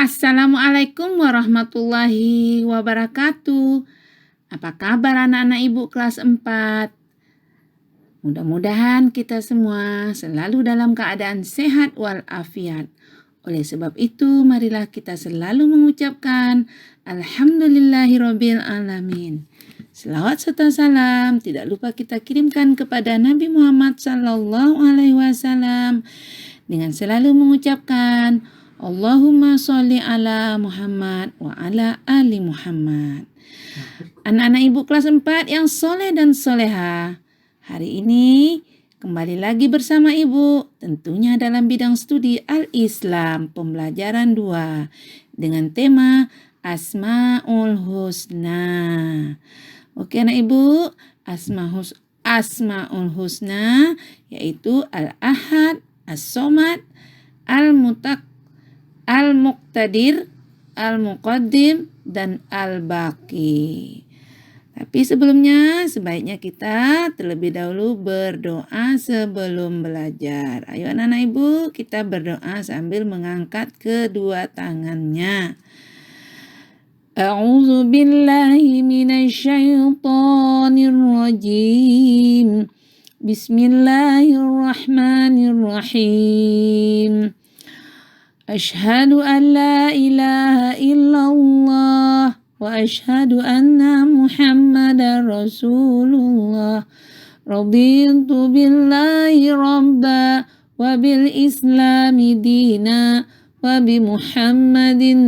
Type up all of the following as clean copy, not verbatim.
Assalamualaikum warahmatullahi wabarakatuh. Apa kabar anak-anak ibu kelas 4? Mudah-mudahan kita semua selalu dalam keadaan sehat walafiat. Oleh sebab itu, marilah kita selalu mengucapkan Alhamdulillahirabbil alamin. Selawat serta salam tidak lupa kita kirimkan kepada Nabi Muhammad SAW dengan selalu mengucapkan Allahumma sholli ala Muhammad wa ala ali Muhammad. Anak-anak ibu kelas 4 yang soleh dan soleha, hari ini kembali lagi bersama ibu, tentunya dalam bidang studi Al-Islam pembelajaran 2 dengan tema Asmaul Husna. Oke anak ibu, Asmaul Husna yaitu Al-Ahad, As-Somad, Al-Muqtadir, Al-Muqaddim, dan Al-Baqi. Tapi sebelumnya sebaiknya kita terlebih dahulu berdoa sebelum belajar. Ayo anak-anak ibu, kita berdoa sambil mengangkat kedua tangannya. A'udzu billahi minasyaitonir rajim. Bismillahirrahmanirrahim. Asyhadu an la ilaha illallah wa asyhadu anna Muhammadar Rasulullah. Raditu billahi rabba wa bil islami dina wa bi Muhammadin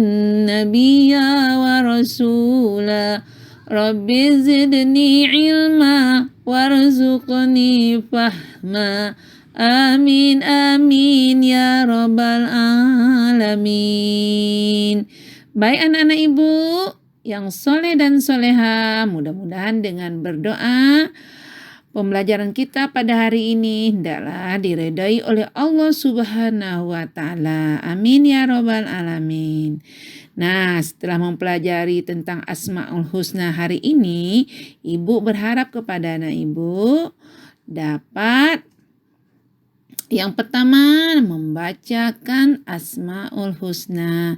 nabiyya wa rasula. Rabbi zidni ilma warzuqni fahma. Amin amin ya rabbal alamin. Baik anak-anak ibu yang soleh dan soleha, mudah-mudahan dengan berdoa pembelajaran kita pada hari ini hendaklah diredai oleh Allah Subhanahu wa taala. Amin ya rabbal alamin. Nah, setelah mempelajari tentang Asmaul Husna hari ini, ibu berharap kepada anak ibu dapat yang pertama membacakan Asmaul Husna.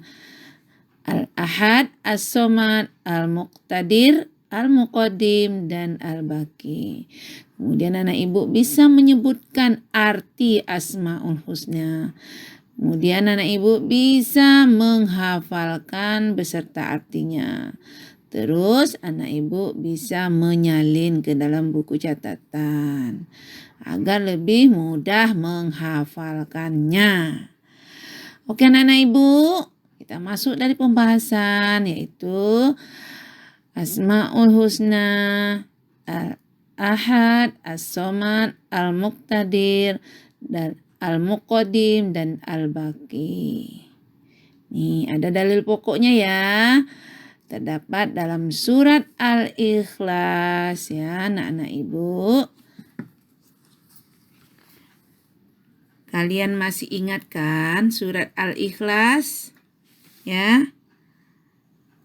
Al-Ahad, As-Somad, Al-Muqtadir, Al-Muqaddim, dan Al-Baqi. Kemudian anak ibu bisa menyebutkan arti Asmaul Husna. Kemudian anak ibu bisa menghafalkan beserta artinya. Terus anak ibu bisa menyalin ke dalam buku catatan agar lebih mudah menghafalkannya. Oke anak-anak ibu, kita masuk dari pembahasan yaitu Asmaul Husna, Al-Ahad, As-Somad, Al-Muqtadir, dan Al-Muqaddim, dan Al-Baqi. Nih ada dalil pokoknya ya. Terdapat dalam surat Al-Ikhlas ya anak-anak ibu. Kalian masih ingat kan surat Al-Ikhlas? Ya.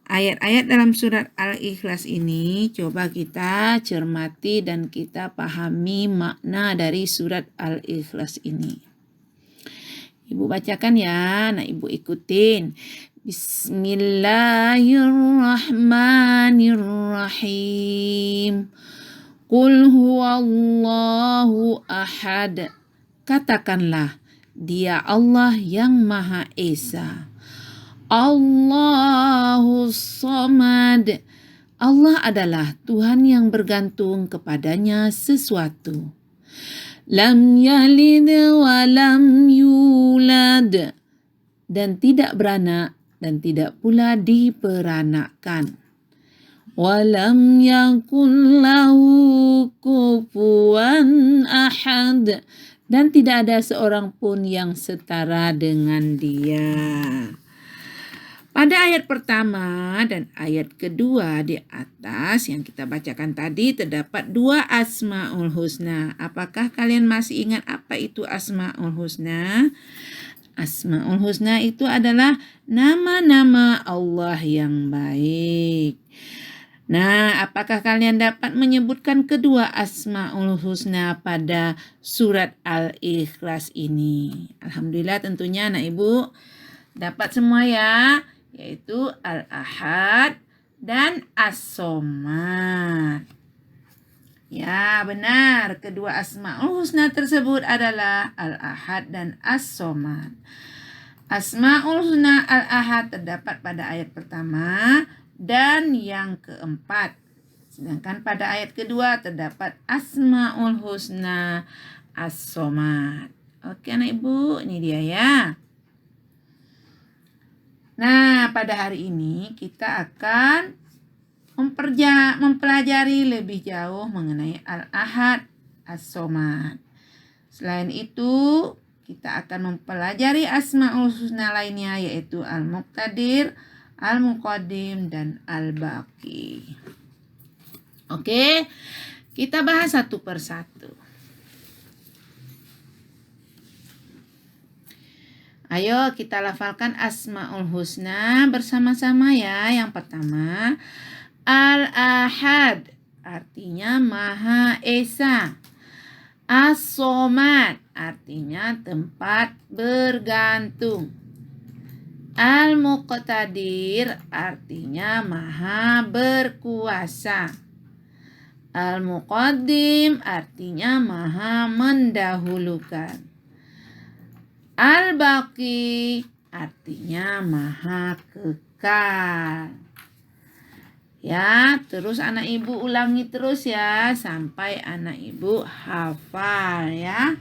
Ayat-ayat dalam surat Al-Ikhlas ini coba kita cermati dan kita pahami makna dari surat Al-Ikhlas ini. Ibu bacakan ya, nah ibu ikutin. Bismillahirrahmanirrahim. Qul huwallahu ahad. Katakanlah, Dia Allah yang Maha Esa. Allahus Samad. Allah adalah Tuhan yang bergantung kepadanya sesuatu. Lam yalid wa lam yulad. Dan tidak beranak dan tidak pula diperanakkan. Walam yakul lahu kufuwan ahad. Dan tidak ada seorang pun yang setara dengan Dia. Pada ayat pertama dan ayat kedua di atas yang kita bacakan tadi terdapat dua Asmaul Husna. Apakah kalian masih ingat apa itu Asmaul Husna? Asmaul Husna itu adalah nama-nama Allah yang baik. Nah, apakah kalian dapat menyebutkan kedua Asmaul Husna pada surat Al-Ikhlas ini? Alhamdulillah tentunya anak ibu Dapat semua ya, yaitu Al-Ahad dan As-Somad. Ya, benar. Kedua Asmaul Husna tersebut adalah Al-Ahad dan As-Somad. Asmaul Husna Al-Ahad terdapat pada ayat pertama dan yang keempat. Sedangkan pada ayat kedua terdapat Asmaul Husna As-Somad. Oke anak ibu, ini dia ya. Nah, pada hari ini kita akan mempelajari lebih jauh mengenai Al-Ahad, As-Somad. Selain itu, kita akan mempelajari Asmaul Husna lainnya yaitu Al-Muqtadir, Al-Muqaddim, dan Al-Baqi. Oke, kita bahas satu persatu. Ayo kita lafalkan Asmaul Husna bersama-sama ya. Yang pertama, Al-Ahad artinya Maha Esa. As-Somad artinya tempat bergantung. Al-Muqtadir artinya Maha berkuasa. Al-Muqaddim artinya Maha mendahulukan. Al-Baqi artinya Maha kekal. Ya, terus anak ibu ulangi terus ya sampai anak ibu hafal ya.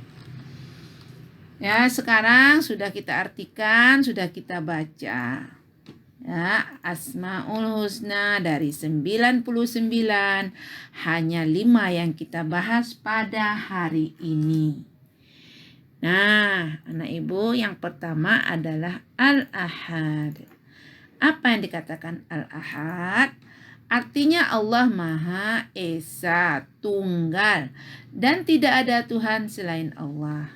Ya, sekarang sudah kita artikan, sudah kita baca. Ya, Asmaul Husna dari 99 hanya 5 yang kita bahas pada hari ini. Nah, anak ibu yang pertama adalah Al-Ahad. Apa yang dikatakan Al-Ahad? Artinya Allah Maha Esa, tunggal, dan tidak ada Tuhan selain Allah.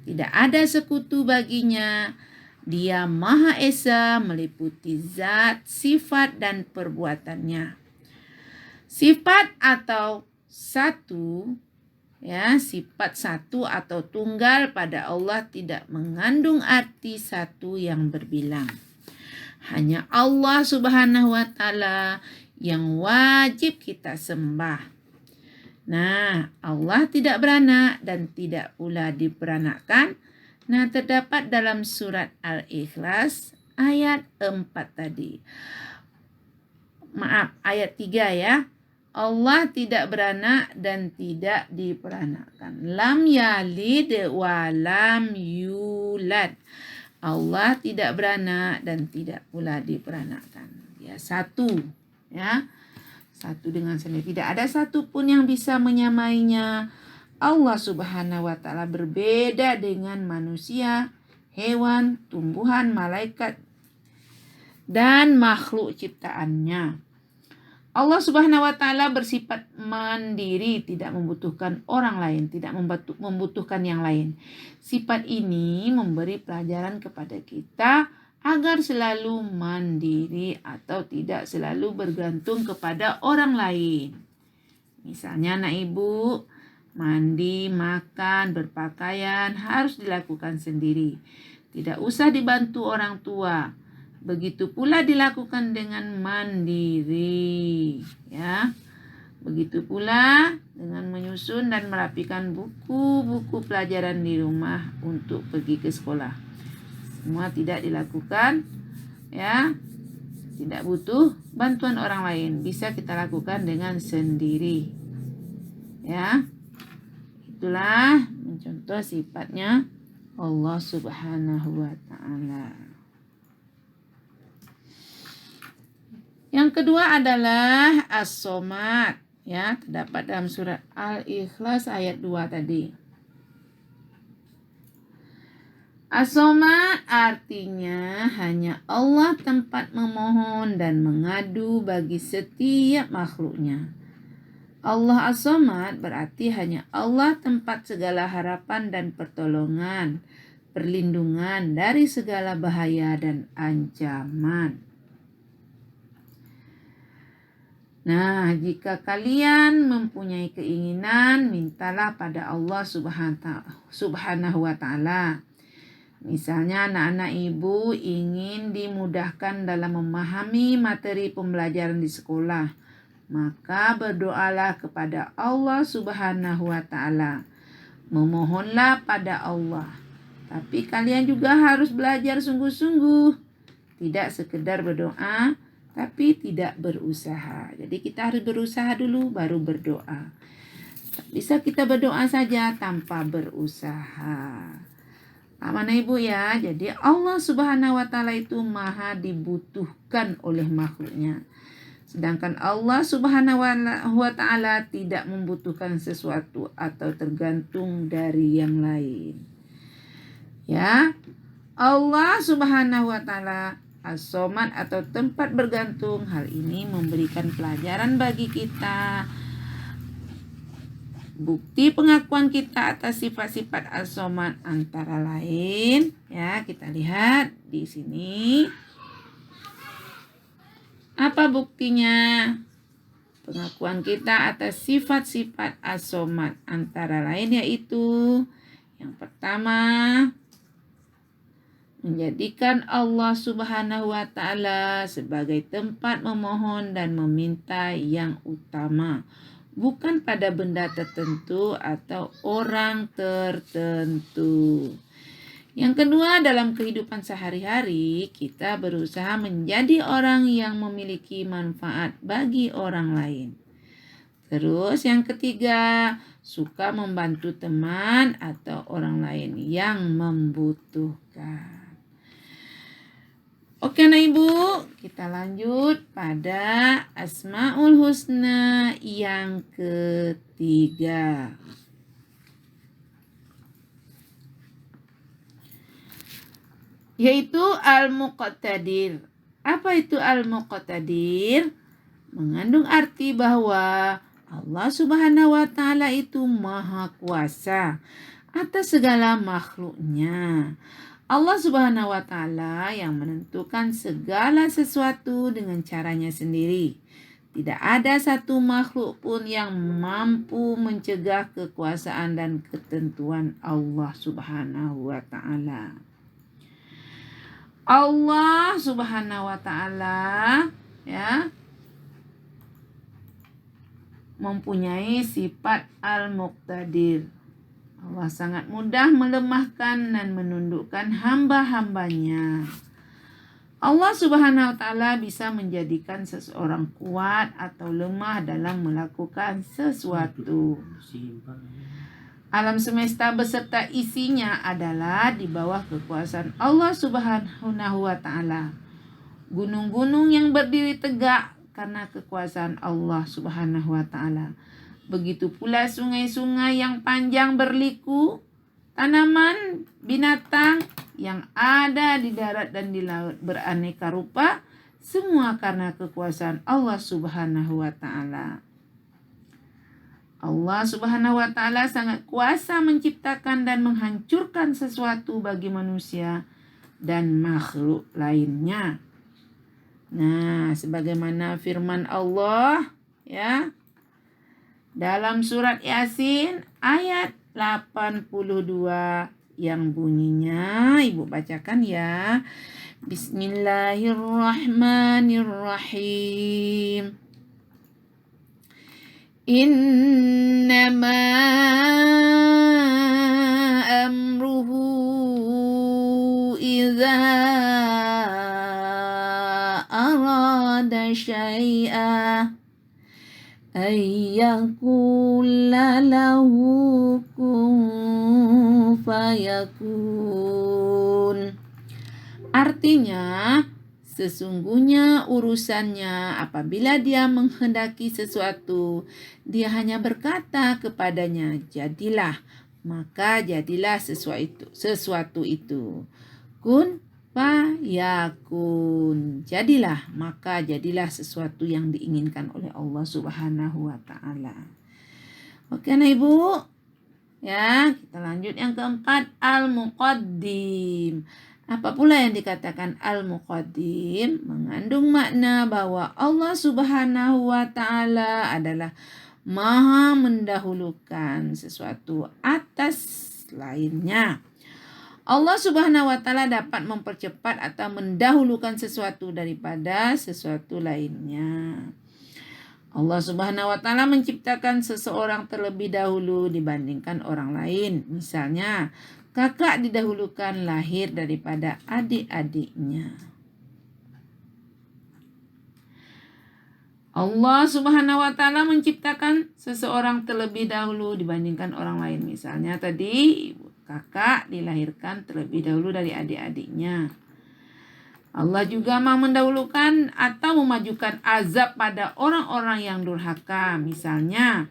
Tidak ada sekutu baginya. Dia Maha Esa meliputi zat, sifat, dan perbuatannya. Sifat atau satu, ya, sifat satu atau tunggal pada Allah tidak mengandung arti satu yang berbilang. Hanya Allah Subhanahu wa Ta'ala yang wajib kita sembah. Nah, Allah tidak beranak dan tidak pula diperanakkan. Nah, terdapat dalam surat Al-Ikhlas ayat 4 tadi. Maaf, ayat 3 ya. Allah tidak beranak dan tidak diperanakkan. Lam yalid wa lam yulad. Allah tidak beranak dan tidak pula diperanakkan. Dia satu, ya. Satu dengan sendiri. Tidak ada satupun yang bisa menyamainya. Allah Subhanahu wa Ta'ala berbeda dengan manusia, hewan, tumbuhan, malaikat, dan makhluk ciptaannya. Allah Subhanahu wa Ta'ala bersifat mandiri, tidak membutuhkan orang lain, tidak membutuhkan yang lain. Sifat ini memberi pelajaran kepada kita agar selalu mandiri atau tidak selalu bergantung kepada orang lain. Misalnya anak ibu, mandi, makan, berpakaian harus dilakukan sendiri. Tidak usah dibantu orang tua. Begitu pula dilakukan dengan mandiri, ya. Begitu pula dengan menyusun dan merapikan buku-buku pelajaran di rumah untuk pergi ke sekolah. Semua tidak dilakukan, ya. Tidak butuh bantuan orang lain, bisa kita lakukan dengan sendiri. Ya. Itulah mencontoh sifatnya Allah Subhanahu wa Ta'ala. Yang kedua adalah As-Somad, ya, terdapat dalam surat Al-Ikhlas ayat 2 tadi. As-Somad artinya hanya Allah tempat memohon dan mengadu bagi setiap makhluknya. Allah As-Somad berarti hanya Allah tempat segala harapan dan pertolongan, perlindungan dari segala bahaya dan ancaman. Nah, jika kalian mempunyai keinginan, mintalah pada Allah Subhanahu wa Ta'ala. Misalnya anak-anak ibu ingin dimudahkan dalam memahami materi pembelajaran di sekolah, maka berdoalah kepada Allah Subhanahu wa Ta'ala. Memohonlah pada Allah. Tapi kalian juga harus belajar sungguh-sungguh. Tidak sekedar berdoa, tapi tidak berusaha. Jadi kita harus berusaha dulu, baru berdoa. Tak bisa kita berdoa saja tanpa berusaha. Mana ibu ya? Jadi Allah Subhanahu wa Ta'ala itu maha dibutuhkan oleh makhluknya. Sedangkan Allah Subhanahu wa Ta'ala tidak membutuhkan sesuatu atau tergantung dari yang lain. Ya, Allah Subhanahu wa Ta'ala As-Somad atau tempat bergantung. Hal ini memberikan pelajaran bagi kita. Bukti pengakuan kita atas sifat-sifat As-Somad antara lain, ya, kita lihat di sini. Apa buktinya? Pengakuan kita atas sifat-sifat As-Somad antara lain yaitu yang pertama, menjadikan Allah Subhanahu wa Ta'ala sebagai tempat memohon dan meminta yang utama, bukan pada benda tertentu atau orang tertentu. Yang kedua, dalam kehidupan sehari-hari, kita berusaha menjadi orang yang memiliki manfaat bagi orang lain. Terus yang ketiga, suka membantu teman atau orang lain yang membutuhkan. Oke nah ibu, kita lanjut pada Asmaul Husna yang ketiga. Yaitu Al-Muqtadir. Apa itu Al-Muqtadir? Mengandung arti bahwa Allah Subhanahu wa Ta'ala itu maha kuasa atas segala makhluknya. Allah Subhanahu wa Ta'ala yang menentukan segala sesuatu dengan caranya sendiri. Tidak ada satu makhluk pun yang mampu mencegah kekuasaan dan ketentuan Allah Subhanahu wa Ta'ala. Allah Subhanahu wa Ta'ala ya mempunyai sifat Al-Muqtadir. Allah sangat mudah melemahkan dan menundukkan hamba-hambanya. Allah Subhanahu wa Ta'ala bisa menjadikan seseorang kuat atau lemah dalam melakukan sesuatu. Alam semesta beserta isinya adalah di bawah kekuasaan Allah Subhanahu wa Ta'ala. Gunung-gunung yang berdiri tegak karena kekuasaan Allah Subhanahu wa Ta'ala. Begitu pula sungai-sungai yang panjang berliku, tanaman, binatang yang ada di darat dan di laut beraneka rupa, semua karena kekuasaan Allah Subhanahu wa Ta'ala. Allah Subhanahu wa Ta'ala sangat kuasa menciptakan dan menghancurkan sesuatu bagi manusia dan makhluk lainnya. Nah, sebagaimana firman Allah ya dalam surat Yasin ayat 82 yang bunyinya, ibu bacakan ya. Bismillahirrahmanirrahim. Innama amruhu idza arada syai'a ayyakula lahu kun fayakun. Artinya, sesungguhnya urusannya apabila dia menghendaki sesuatu, dia hanya berkata kepadanya, jadilah, maka jadilah sesuatu itu. Kun fayakun. Jadilah, maka jadilah sesuatu yang diinginkan oleh Allah Subhanahu wa Ta'ala. Oke nah ibu. Ya, kita lanjut yang keempat, Al-Muqaddim. Apa pula yang dikatakan Al-Muqaddim? Mengandung makna bahwa Allah Subhanahu wa Ta'ala adalah maha mendahulukan sesuatu atas lainnya. Allah Subhanahu wa Ta'ala dapat mempercepat atau mendahulukan sesuatu daripada sesuatu lainnya. Allah Subhanahu wa Ta'ala menciptakan seseorang terlebih dahulu dibandingkan orang lain. Misalnya, kakak didahulukan lahir daripada adik-adiknya. Allah Subhanahu wa Ta'ala menciptakan seseorang terlebih dahulu dibandingkan orang lain. Misalnya tadi kakak dilahirkan terlebih dahulu dari adik-adiknya. Allah juga mau mendahulukan atau memajukan azab pada orang-orang yang durhaka. Misalnya,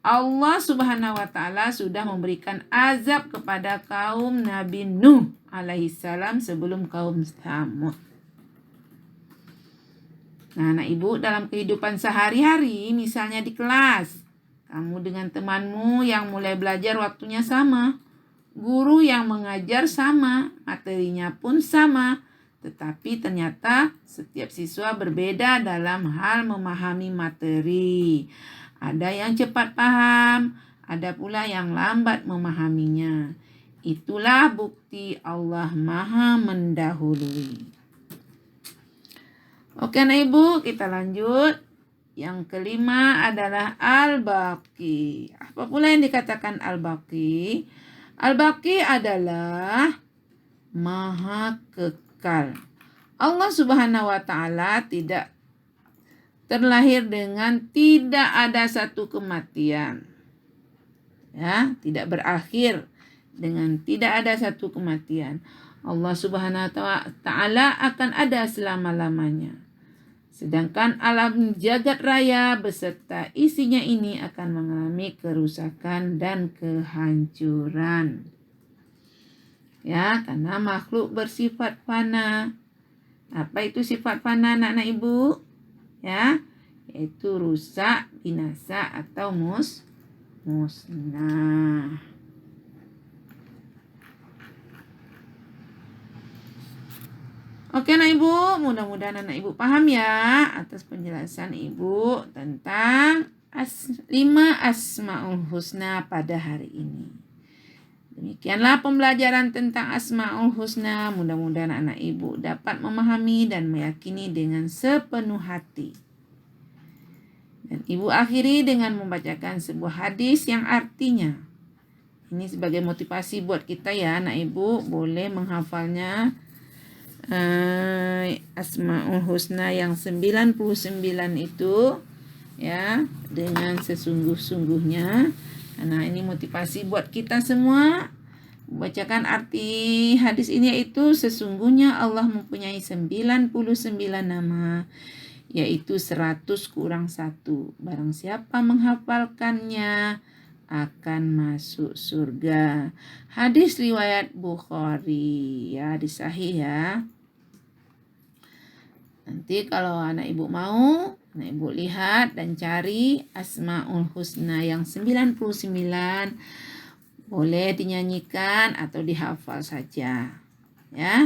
Allah Subhanahu wa Ta'ala sudah memberikan azab kepada kaum Nabi Nuh alaihissalam sebelum kaum Tsamud. Nah, anak ibu, dalam kehidupan sehari-hari, misalnya di kelas, kamu dengan temanmu yang mulai belajar waktunya sama, guru yang mengajar sama, materinya pun sama, tetapi ternyata setiap siswa berbeda dalam hal memahami materi. Ada yang cepat paham, ada pula yang lambat memahaminya. Itulah bukti Allah Maha mendahului. Oke anak ibu, kita lanjut. Yang kelima adalah Al-Baqi. Apa pula yang dikatakan Al-Baqi? Al-Baqi adalah Maha Kekal. Allah Subhanahu wa Ta'ala tidak terlahir dengan tidak ada satu kematian. Ya, tidak berakhir dengan tidak ada satu kematian. Allah Subhanahu wa Ta'ala akan ada selama-lamanya. Sedangkan alam jagat raya beserta isinya ini akan mengalami kerusakan dan kehancuran. Ya, karena makhluk bersifat fana. Apa itu sifat fana anak-anak ibu? Ya, yaitu rusak, binasa atau musnah. Oke anak ibu, mudah-mudahan anak ibu paham ya atas penjelasan ibu tentang 5 Asmaul Husna pada hari ini. Demikianlah pembelajaran tentang Asmaul Husna. Mudah-mudahan anak ibu dapat memahami dan meyakini dengan sepenuh hati. Dan ibu akhiri dengan membacakan sebuah hadis yang artinya, ini sebagai motivasi buat kita ya anak ibu, boleh menghafalnya. Asmaul Husna yang 99 itu ya dengan sesungguh-sungguhnya. Nah, ini motivasi buat kita semua. Bacakan arti hadis ini, yaitu sesungguhnya Allah mempunyai 99 nama, yaitu 100 kurang 1. Barang siapa menghafalkannya akan masuk surga. Hadis riwayat Bukhari ya, hadis sahih ya. Nanti kalau anak ibu mau, anak ibu lihat dan cari Asmaul Husna yang 99. Boleh dinyanyikan atau dihafal saja. Ya.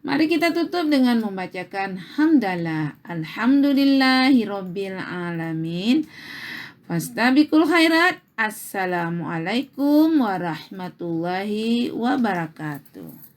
Mari kita tutup dengan membacakan hamdalah. Alhamdulillahirabbil alamin. Fastabiqul khairat. Assalamualaikum warahmatullahi wabarakatuh.